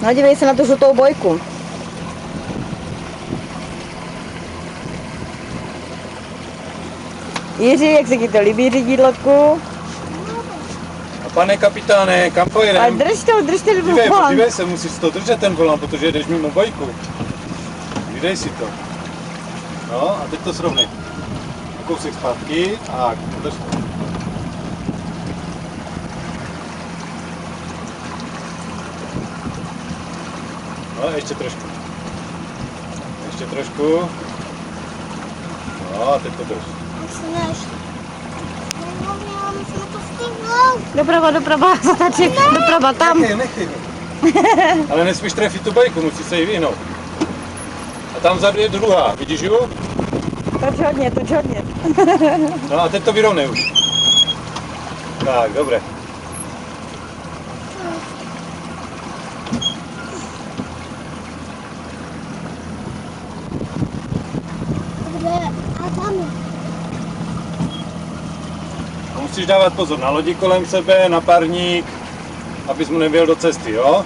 No dívej se na tu žlutou bojku. Jiří, jak se ti to líbí řídídlotku? A pane kapitáne, kam Ale pojedem? drž to Dívej, podívej se, musíš to držet ten volant, protože jedeš mimo bojku. Vydej si to. No a teď to srovnej. Kousek zpátky a drž to. No, ještě trošku. Ještě trošku. No a teď to drž. Doprava, zatáček, doprava, tam. Nechej. Ale nesmíš trefit tu bajku, musíš se jí vyhnout. A tam vzadu je druhá, vidíš ju? Toč hodně. No a teď to vyrovnej už. Tak, dobré. Musíš dávat pozor na lodi kolem sebe, na parník, abys mu nevěl do cesty, jo?